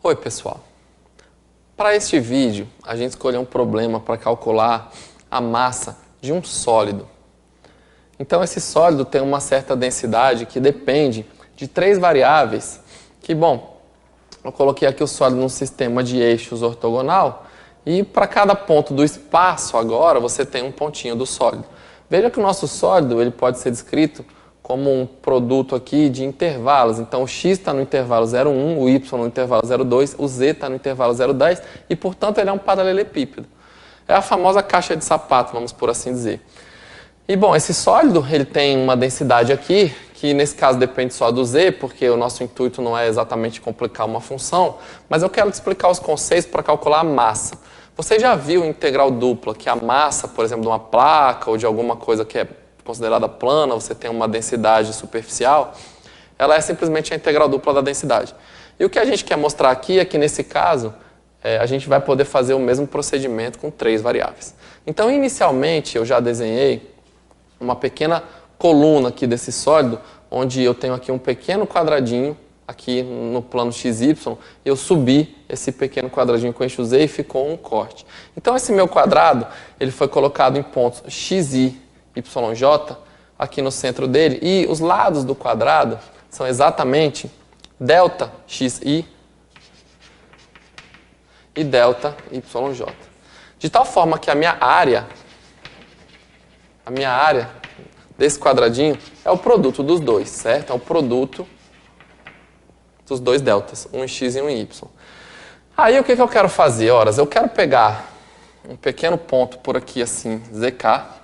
Oi, pessoal. Para este vídeo, a gente escolheu um problema para calcular a massa de um sólido. Então, esse sólido tem uma certa densidade que depende de três variáveis que, bom, eu coloquei aqui o sólido num sistema de eixos ortogonal e para cada ponto do espaço agora você tem um pontinho do sólido. Veja que o nosso sólido ele pode ser descrito como um produto aqui de intervalos. Então, o x está no intervalo 0,1, o y no intervalo 0,2, o z está no intervalo 0,10 e, portanto, ele é um paralelepípedo. É a famosa caixa de sapato, vamos por assim dizer. E, bom, esse sólido ele tem uma densidade aqui, que nesse caso depende só do z, porque o nosso intuito não é exatamente complicar uma função, mas eu quero te explicar os conceitos para calcular a massa. Você já viu integral dupla, que a massa, por exemplo, de uma placa ou de alguma coisa que é considerada plana, você tem uma densidade superficial, ela é simplesmente a integral dupla da densidade. E o que a gente quer mostrar aqui é que, nesse caso, a gente vai poder fazer o mesmo procedimento com três variáveis. Então, inicialmente, eu já desenhei uma pequena coluna aqui desse sólido, onde eu tenho aqui um pequeno quadradinho, aqui no plano XY, e eu subi esse pequeno quadradinho com eixo Z e ficou um corte. Então, esse meu quadrado, ele foi colocado em pontos XI, YJ, aqui no centro dele, e os lados do quadrado são exatamente delta XI e delta YJ. De tal forma que a minha área desse quadradinho é o produto dos dois, certo? É o produto dos dois deltas, um x e um y. Aí o que eu quero fazer? Ora, eu quero pegar um pequeno ponto por aqui assim, ZK,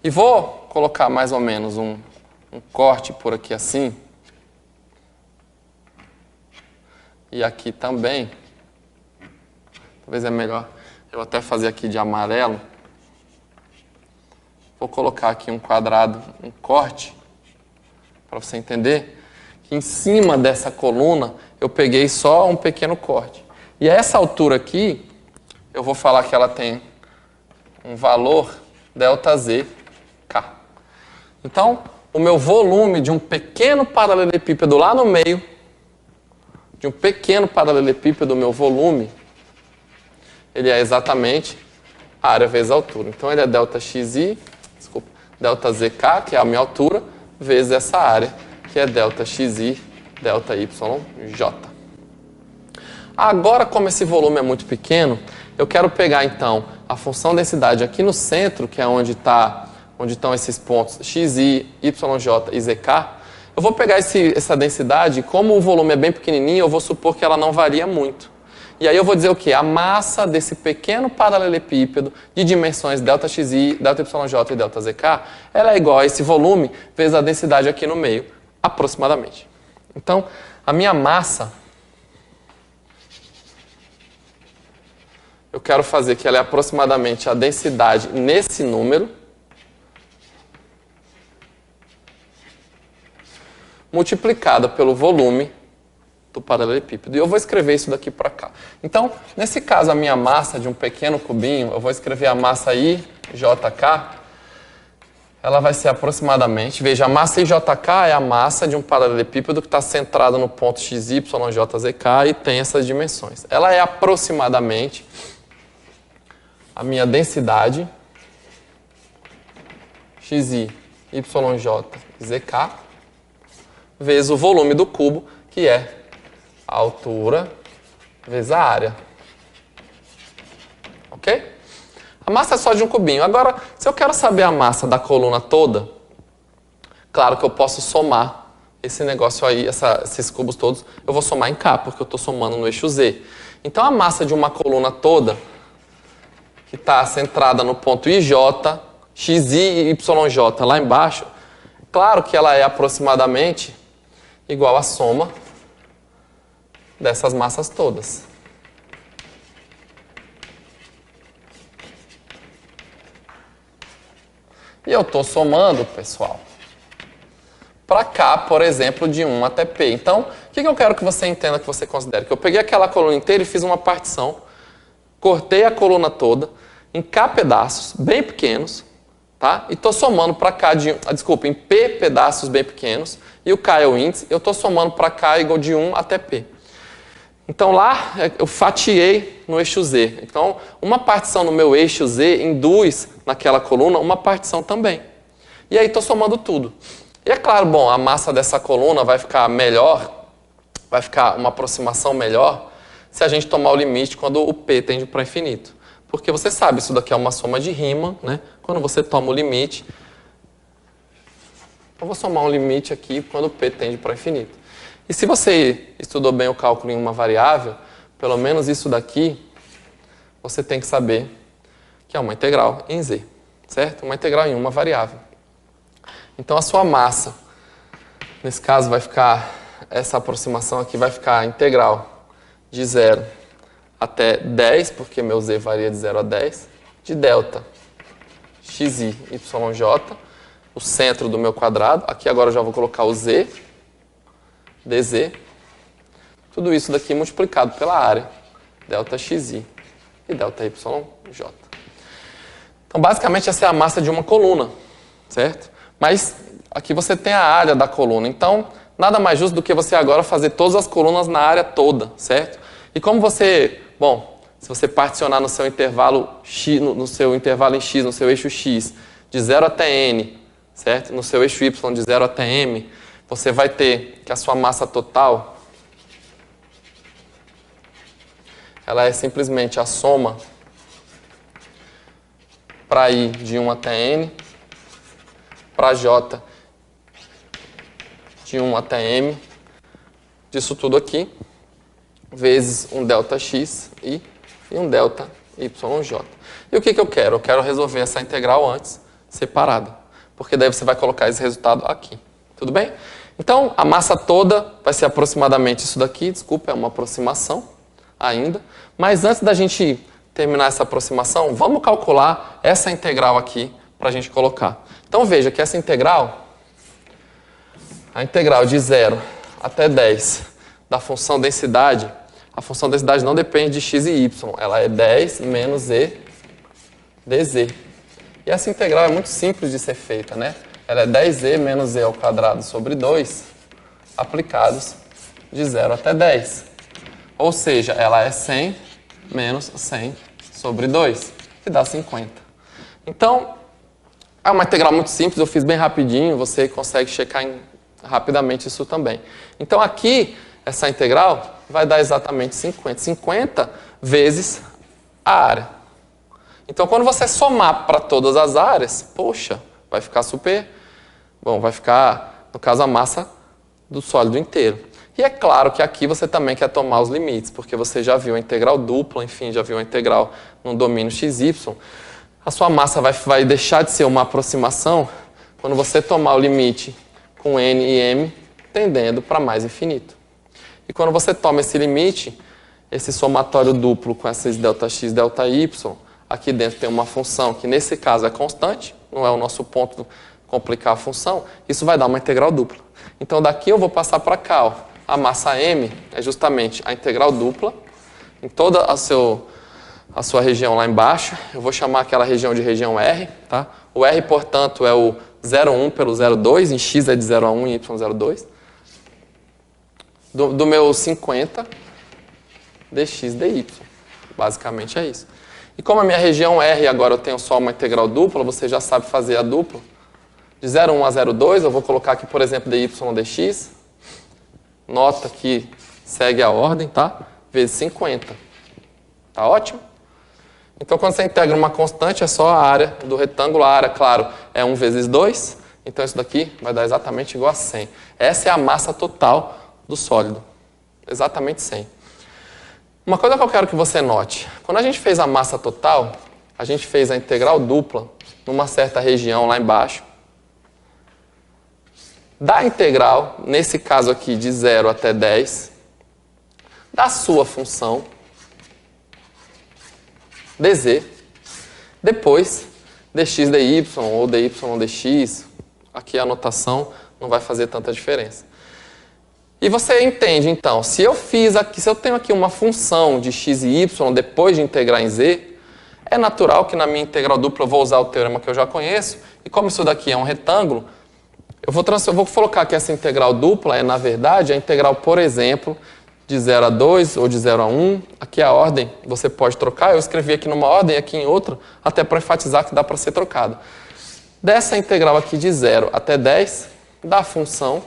e vou colocar mais ou menos um corte por aqui assim. E aqui também. Talvez é melhor eu até fazer aqui de amarelo. Vou colocar aqui um quadrado, um corte, para você entender que em cima dessa coluna eu peguei só um pequeno corte. E a essa altura aqui, eu vou falar que ela tem um valor ΔZ. Então, o meu volume de um pequeno paralelepípedo lá no meio, o meu volume, ele é exatamente a área vezes a altura. Então, ele é ΔZK, que é a minha altura, vezes essa área, que é ΔXI, ΔYJ. Agora, como esse volume é muito pequeno, eu quero pegar, então, a função densidade aqui no centro, que é onde estão esses pontos XI, YJ e ZK, eu vou pegar essa densidade, como o volume é bem pequenininho, eu vou supor que ela não varia muito. E aí eu vou dizer o quê? A massa desse pequeno paralelepípedo de dimensões ΔXI, ΔYJ e ΔZK, ela é igual a esse volume vezes a densidade aqui no meio, aproximadamente. Então, a minha massa, eu quero fazer que ela é aproximadamente a densidade nesse número, multiplicada pelo volume do paralelepípedo. E eu vou escrever isso daqui para cá. Então, nesse caso, a minha massa de um pequeno cubinho, eu vou escrever a massa IJK, ela vai ser aproximadamente, veja, a massa IJK é a massa de um paralelepípedo que está centrado no ponto XY, JZK e tem essas dimensões. Ela é aproximadamente a minha densidade XI, YJ, ZK, vezes o volume do cubo, que é a altura vezes a área. Ok? A massa é só de um cubinho. Agora, se eu quero saber a massa da coluna toda, claro que eu posso somar esse negócio aí, esses cubos todos, eu vou somar em K, porque eu estou somando no eixo Z. Então, a massa de uma coluna toda, que está centrada no ponto IJ, XI e YJ lá embaixo, claro que ela é aproximadamente igual à soma dessas massas todas. E eu estou somando, pessoal, para cá, por exemplo, de 1 até P. Então, o que eu quero que você entenda, que você considere? Que eu peguei aquela coluna inteira e fiz uma partição, cortei a coluna toda em K pedaços bem pequenos, tá? E estou somando para cá em P pedaços bem pequenos, e o K é o índice, eu estou somando para cá igual de 1 até P. Então lá eu fatiei no eixo Z. Então uma partição no meu eixo Z induz naquela coluna uma partição também. E aí estou somando tudo. E é claro, bom, a massa dessa coluna vai ficar melhor, vai ficar uma aproximação melhor se a gente tomar o limite quando o P tende para infinito. Porque você sabe, isso daqui é uma soma de Riemann, né? Quando você toma o limite, eu vou somar um limite aqui quando o P tende para infinito. E se você estudou bem o cálculo em uma variável, pelo menos isso daqui, você tem que saber que é uma integral em Z, certo? Uma integral em uma variável. Então a sua massa, nesse caso vai ficar, essa aproximação aqui vai ficar a integral de 0 até 10, porque meu Z varia de 0 a 10, de delta xi yj, o centro do meu quadrado. Aqui agora eu já vou colocar o Z, dz, tudo isso daqui multiplicado pela área, delta xi e delta yj. Então, basicamente, essa é a massa de uma coluna, certo? Mas aqui você tem a área da coluna, então, nada mais justo do que você agora fazer todas as colunas na área toda, certo? E como você, bom, se você particionar no seu intervalo x, no seu intervalo em x, no seu eixo x, de 0 até n, certo? No seu eixo y, de 0 até m, você vai ter que a sua massa total, ela é simplesmente a soma para i de 1 até n, para j de 1 até m, disso tudo aqui, vezes um delta x e um delta yj. E o que eu quero? Eu quero resolver essa integral antes, separada, porque daí você vai colocar esse resultado aqui. Tudo bem? Então, a massa toda vai ser aproximadamente isso daqui. Desculpa, é uma aproximação ainda. Mas antes da gente terminar essa aproximação, vamos calcular essa integral aqui para a gente colocar. Então, veja que essa integral, a integral de 0 até 10 da função densidade, a função densidade não depende de x e y. Ela é 10 menos e dz. E essa integral é muito simples de ser feita, né? Ela é 10e menos e ao quadrado sobre 2, aplicados de 0 até 10. Ou seja, ela é 100 menos 100 sobre 2, que dá 50. Então, é uma integral muito simples, eu fiz bem rapidinho, você consegue checar rapidamente isso também. Então, aqui, essa integral vai dar exatamente 50. 50 vezes a área. Então, quando você somar para todas as áreas, poxa, vai ficar super... Bom, vai ficar, no caso, a massa do sólido inteiro. E é claro que aqui você também quer tomar os limites, porque você já viu a integral dupla, enfim, já viu a integral no domínio xy. A sua massa vai deixar de ser uma aproximação quando você tomar o limite com n e m tendendo para mais infinito. E quando você toma esse limite, esse somatório duplo com esses Δx, Δy, aqui dentro tem uma função que nesse caso é constante, não é o nosso ponto complicar a função, isso vai dar uma integral dupla. Então daqui eu vou passar para cá, ó. A massa m é justamente a integral dupla em toda a sua região lá embaixo. Eu vou chamar aquela região de região R, tá? O R, portanto, é o 0,1 pelo 0,2, em x é de 0 a 1 e y 0,2. Do meu 50 dx dy. Basicamente é isso. E como a minha região R agora eu tenho só uma integral dupla, você já sabe fazer a dupla. De 0,1 a 0,2, eu vou colocar aqui, por exemplo, dy dx. Nota que segue a ordem, tá? Vezes 50. Tá ótimo? Então, quando você integra uma constante, é só a área do retângulo. A área, claro, é 1 vezes 2. Então, isso daqui vai dar exatamente igual a 100. Essa é a massa total do sólido. Exatamente 100. Uma coisa que eu quero que você note. Quando a gente fez a massa total, a gente fez a integral dupla numa certa região lá embaixo. Da integral, nesse caso aqui, de 0 até 10, da sua função dz, depois dx dy ou dy dx, aqui a anotação não vai fazer tanta diferença. E você entende, então, se eu tenho aqui uma função de x e y depois de integrar em z, é natural que na minha integral dupla eu vou usar o teorema que eu já conheço, e como isso daqui é um retângulo, eu vou colocar que essa integral dupla é, na verdade, a integral, por exemplo, de 0 a 2 ou de 0 a 1. Aqui a ordem você pode trocar. Eu escrevi aqui numa ordem e aqui em outra, até para enfatizar que dá para ser trocado. Dessa integral aqui de 0 até 10, da função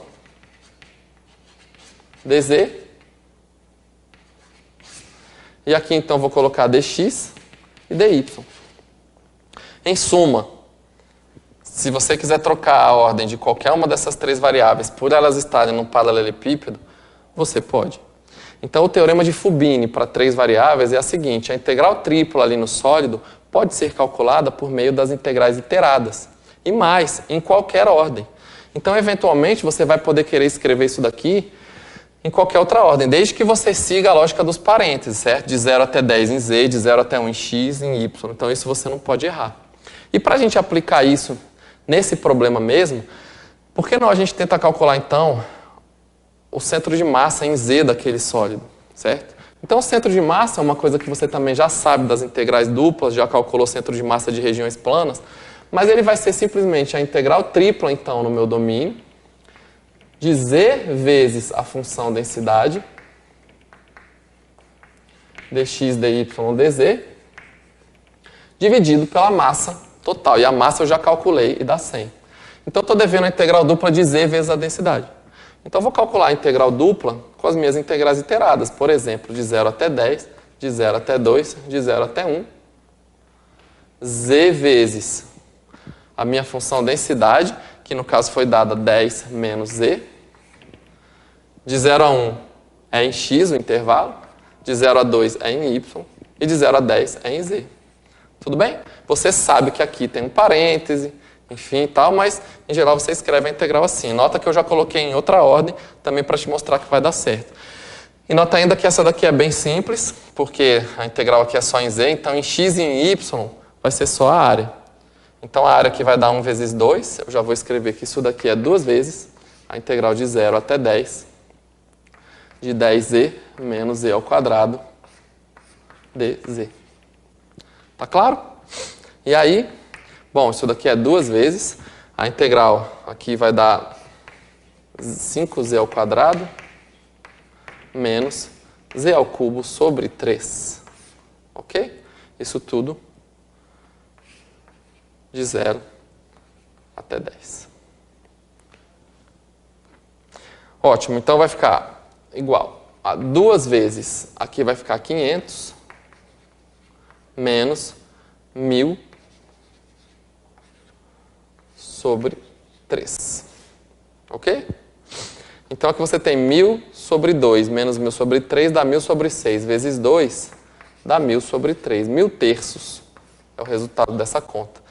dz. E aqui então eu vou colocar dx e dy. Em suma, se você quiser trocar a ordem de qualquer uma dessas três variáveis por elas estarem num paralelepípedo, você pode. Então o teorema de Fubini para três variáveis é a seguinte: a integral tripla ali no sólido pode ser calculada por meio das integrais iteradas. E mais, em qualquer ordem. Então, eventualmente, você vai poder querer escrever isso daqui em qualquer outra ordem, desde que você siga a lógica dos parênteses, certo? De 0 até 10 em z, de 0 até 1 em x, em y. Então, isso você não pode errar. E para a gente aplicar isso nesse problema mesmo, por que não a gente tenta calcular, então, o centro de massa em z daquele sólido, certo? Então, o centro de massa é uma coisa que você também já sabe das integrais duplas, já calculou o centro de massa de regiões planas, mas ele vai ser simplesmente a integral tripla, então, no meu domínio, de z vezes a função densidade, dx, dy, dz, dividido pela massa total. E a massa eu já calculei e dá 100. Então, eu estou devendo a integral dupla de z vezes a densidade. Então, eu vou calcular a integral dupla com as minhas integrais iteradas. Por exemplo, de 0 até 10, de 0 até 2, de 0 até 1. Z vezes a minha função densidade, que no caso foi dada 10 menos z. De 0 a 1 é em x o intervalo. De 0 a 2 é em y. E de 0 a 10 é em z. Tudo bem? Você sabe que aqui tem um parêntese, enfim e tal, mas em geral você escreve a integral assim. Nota que eu já coloquei em outra ordem, também para te mostrar que vai dar certo. E nota ainda que essa daqui é bem simples, porque a integral aqui é só em z, então em x e em y vai ser só a área. Então a área aqui vai dar 1 vezes 2, eu já vou escrever que isso daqui é 2 vezes a integral de 0 até 10, de 10z menos z ao quadrado dz. Tá claro? E aí, bom, isso daqui é 2 vezes, a integral aqui vai dar 5z ao quadrado menos z ao cubo sobre 3. Ok? Isso tudo de 0 até 10. Ótimo, então vai ficar igual a 2 vezes, aqui vai ficar 500, menos 1000 sobre 3. Ok? Então aqui você tem 1000 sobre 2 menos 1000 sobre 3 dá 1000 sobre 6 vezes 2 dá 1000 sobre 3. 1000 terços é o resultado dessa conta.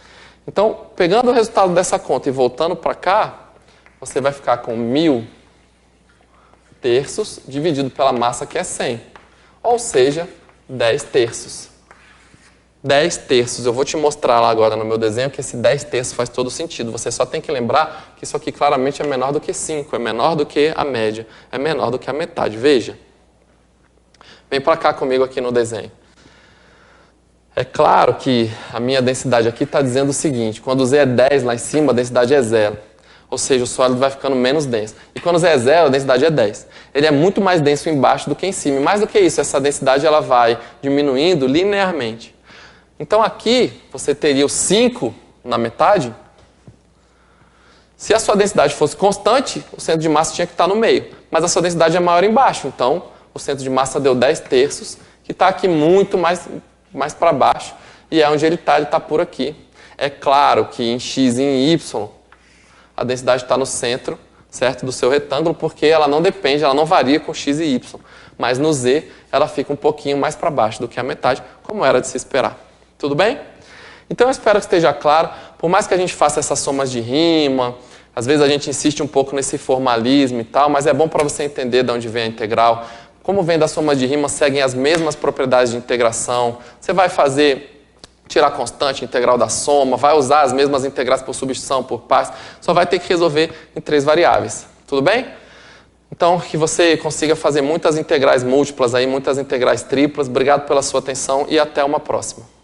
Então, pegando o resultado dessa conta e voltando para cá, você vai ficar com 1000 terços dividido pela massa, que é 100. Ou seja, 10 terços. 10 terços. Eu vou te mostrar lá agora no meu desenho que esse 10 terços faz todo sentido. Você só tem que lembrar que isso aqui claramente é menor do que 5, é menor do que a média, é menor do que a metade. Veja. Vem para cá comigo aqui no desenho. É claro que a minha densidade aqui está dizendo o seguinte: quando o z é 10 lá em cima, a densidade é 0. Ou seja, o sólido vai ficando menos denso. E quando o z é 0, a densidade é 10. Ele é muito mais denso embaixo do que em cima. E mais do que isso, essa densidade ela vai diminuindo linearmente. Então aqui, você teria o 5 na metade. Se a sua densidade fosse constante, o centro de massa tinha que estar no meio. Mas a sua densidade é maior embaixo. Então, o centro de massa deu 10 terços, que está aqui muito mais para baixo, e é onde ele está por aqui. É claro que em x e em y, a densidade está no centro, certo, do seu retângulo, porque ela não depende, ela não varia com x e y. Mas no z, ela fica um pouquinho mais para baixo do que a metade, como era de se esperar. Tudo bem? Então eu espero que esteja claro. Por mais que a gente faça essas somas de rima, às vezes a gente insiste um pouco nesse formalismo e tal, mas é bom para você entender de onde vem a integral. Como vem da soma de rima, seguem as mesmas propriedades de integração. Você vai tirar constante, integral da soma, vai usar as mesmas integrais por substituição, por partes, só vai ter que resolver em 3 variáveis. Tudo bem? Então, que você consiga fazer muitas integrais múltiplas aí, muitas integrais triplas. Obrigado pela sua atenção e até uma próxima.